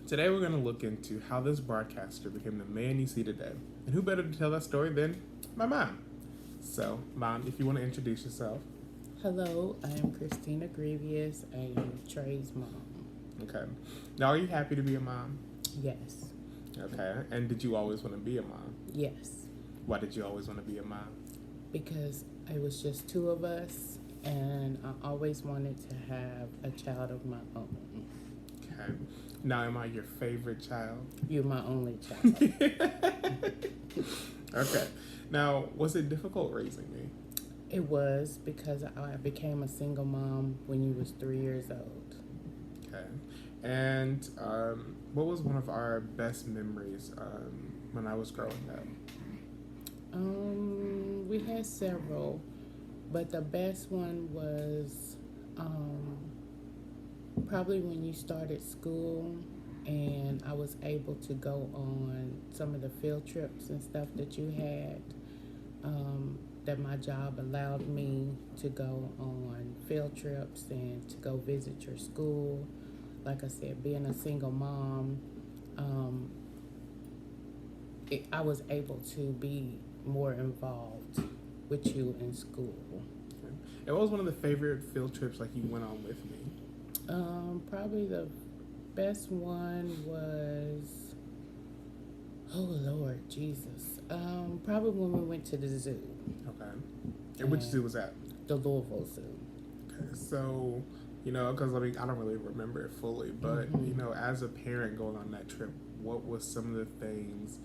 Today we're going to look into how this broadcaster became the man you see today. And who better to tell that story than my mom? So, Mom, if you want to introduce yourself. Hello, I am Christina Grievous. I am Trey's mom. Okay. Now, are you happy to be a mom? Yes. Okay. And did you always want to be a mom? Yes. Why did you always want to be a mom? Because it was just two of us, and I always wanted to have a child of my own. Okay. Now, am I your favorite child? You're my only child. Okay. Now, was it difficult raising me? It was because I became a single mom when you was 3 years old. Okay. And what was one of our best memories when I was growing up? We had several, but the best one was probably when you started school and I was able to go on some of the field trips and stuff that you had, that my job allowed me to go on field trips and to go visit your school. Like I said, being a single mom, I was able to be more involved with you in school. Okay. And what was one of the favorite field trips like you went on with me? Probably the best one was, oh Lord Jesus. Probably when we went to the zoo. Okay. And which zoo was that? The Louisville Zoo. Okay. So, because I don't really remember it fully, but, as a parent going on that trip, what was some of the things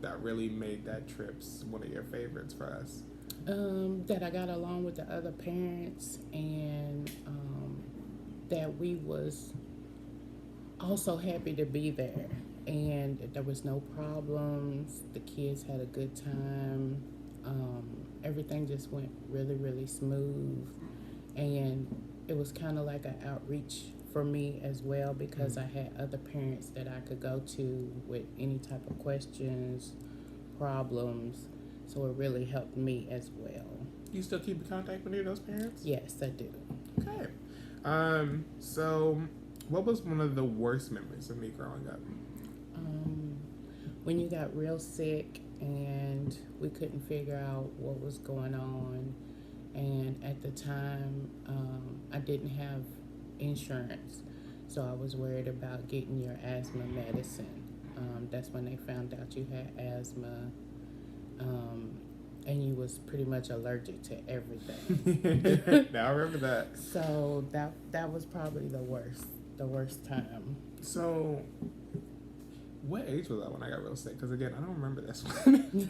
that really made that trip one of your favorites for us? That I got along with the other parents, and that we was also happy to be there, and there was no problems. The kids had a good time. Everything just went really, really smooth, and it was kind of like an outreach for me as well, because I had other parents that I could go to with any type of questions, problems, so it really helped me as well. You still keep in contact with any of those parents? Yes, I do. Okay. So what was one of the worst memories of me growing up? When you got real sick and we couldn't figure out what was going on, and at the time I didn't have insurance, so I was worried about getting your asthma medicine. That's when they found out you had asthma, and you was pretty much allergic to everything. Now I remember that. So that was probably the worst time. So what age was I when I got real sick? Because again, I don't remember this one.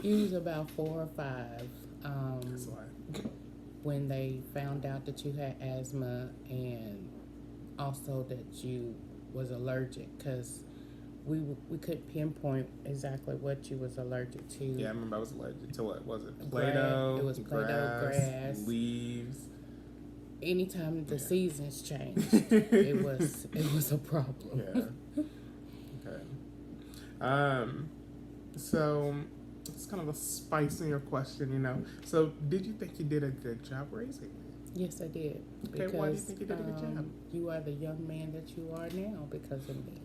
You was about 4 or 5. That's why. When they found out that you had asthma, and also that you was allergic, because we couldn't pinpoint exactly what you was allergic to. Yeah, I remember I was allergic to what was it? Play-Doh, it was Play-Doh, grass, leaves. Anytime the seasons changed, it was a problem. Yeah. Okay. So it's kind of a spicier question, So did you think you did a good job raising me? Yes, I did. Okay, why do you think you did a good job? You are the young man that you are now because of me.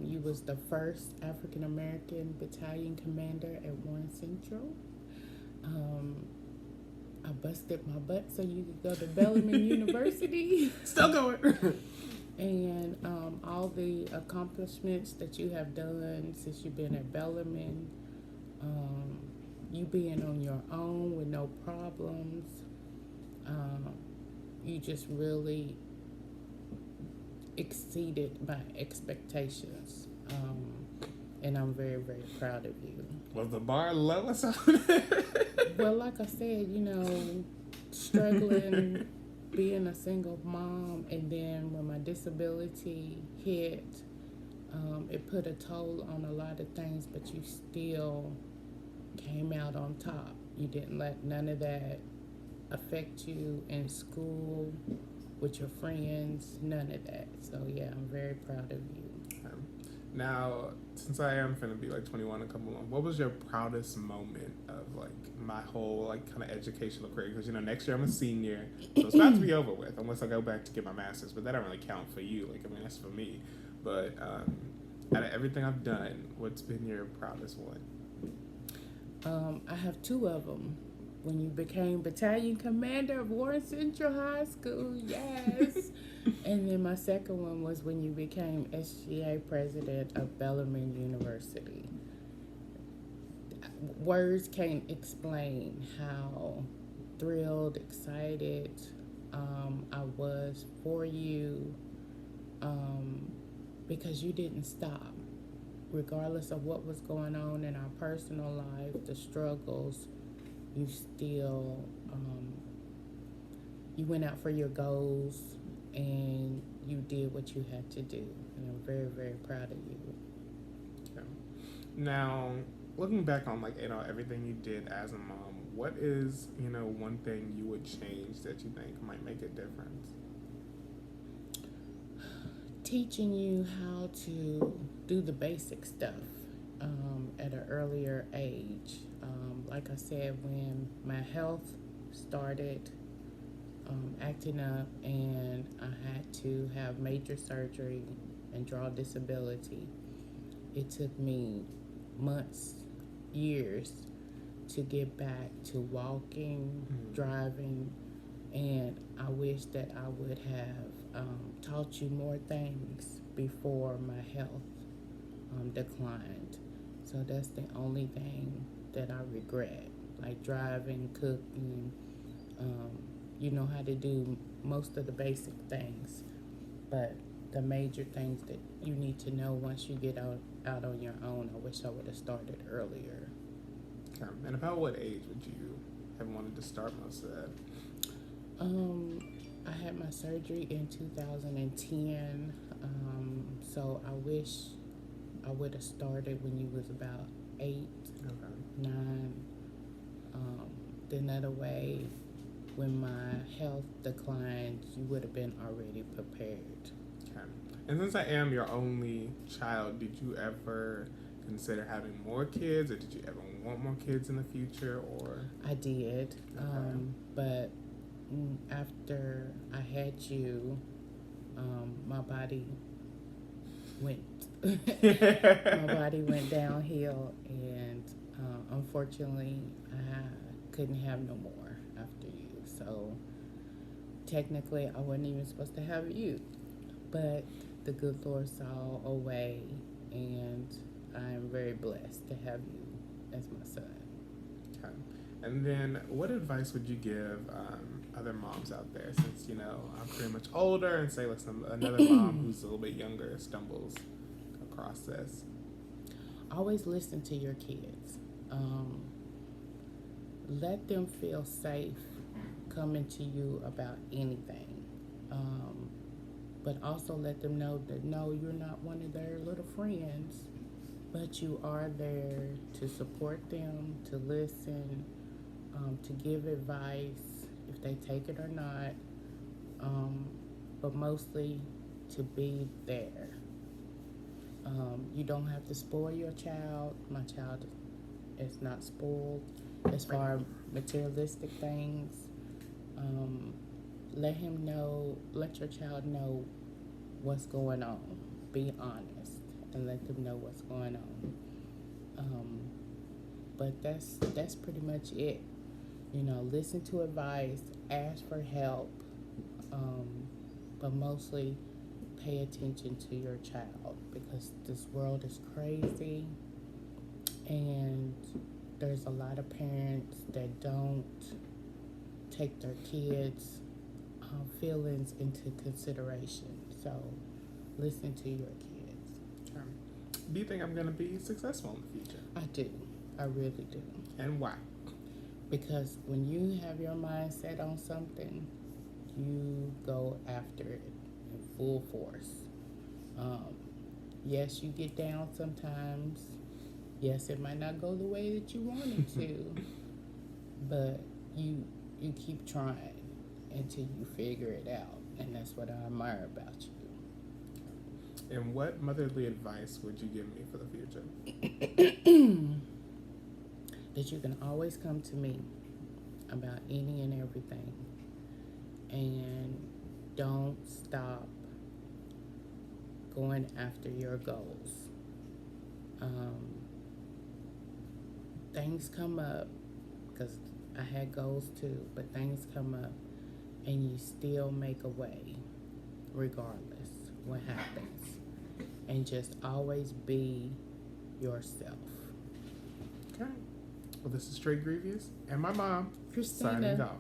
You was the first African American battalion commander at Warren Central. I busted my butt so you could go to Bellarmine University. Still going. And all the accomplishments that you have done since you've been at Bellarmine, you being on your own with no problems, you just really exceeded my expectations, and I'm very, very proud of you. Was the bar low or something? Well, like I said, struggling, being a single mom, and then when my disability hit, it put a toll on a lot of things, but you still came out on top. You didn't let none of that affect you in school, with your friends, none of that. So yeah, I'm very proud of you. Now, since I am finna be like 21 in a couple months, what was your proudest moment of like my whole like kind of educational career? Because next year I'm a senior, so it's about to be over with unless I go back to get my master's. But that don't really count for you. Like I mean, that's for me. But out of everything I've done, what's been your proudest one? I have two of them. When you became battalion commander of Warren Central High School, yes. And then my second one was when you became SGA president of Bellarmine University. Words can't explain how thrilled, excited I was for you, because you didn't stop. Regardless of what was going on in our personal life, the struggles, you still you went out for your goals and you did what you had to do. And I'm very, very proud of you. Okay. Now, looking back on like everything you did as a mom, what is one thing you would change that you think might make a difference? Teaching you how to do the basic stuff at an earlier age. Like I said, when my health started acting up and I had to have major surgery and draw disability, it took me months, years to get back to walking, driving, and I wish that I would have taught you more things before my health declined. So that's the only thing that I regret, like driving, cooking. You know how to do most of the basic things, but the major things that you need to know once you get out on your own, I wish I would have started earlier. Okay. And about what age would you have wanted to start most of that? I had my surgery in 2010, so I wish I would have started when you was about 8, Okay. 9. Then that way, when my health declined, you would have been already prepared. Okay. And since I am your only child, did you ever consider having more kids, or did you ever want more kids in the future? Or I did, Okay. but after I had you, my body went my body went downhill, and unfortunately, I couldn't have no more after you. So technically, I wasn't even supposed to have you, but the good Lord saw a way, and I am very blessed to have you as my son. Okay. And then, what advice would you give other moms out there? Since I'm pretty much older, and say like another mom who's a little bit younger stumbles across this. Always listen to your kids. Let them feel safe coming to you about anything. But also let them know that no, you're not one of their little friends, but you are there to support them, to listen, to give advice if they take it or not, but mostly to be there. You don't have to spoil your child. My child is not spoiled as far as materialistic things. Let your child know what's going on. Be honest and let them know what's going on. But that's pretty much it. Listen to advice, ask for help, but mostly pay attention to your child, because this world is crazy and there's a lot of parents that don't take their kids' feelings into consideration. So listen to your kids. Do you think I'm going to be successful in the future? I do. I really do. And why? Because when you have your mind set on something, you go after it in full force. Yes, you get down sometimes. Yes, it might not go the way that you want it to, but you keep trying until you figure it out, and that's what I admire about you. And what motherly advice would you give me for the future? That you can always come to me about any and everything. And don't stop going after your goals. Things come up, because I had goals too, but things come up and you still make a way regardless what happens. And just always be yourself. Okay. Well, this is Straight Grievous and my mom Christina. signing off.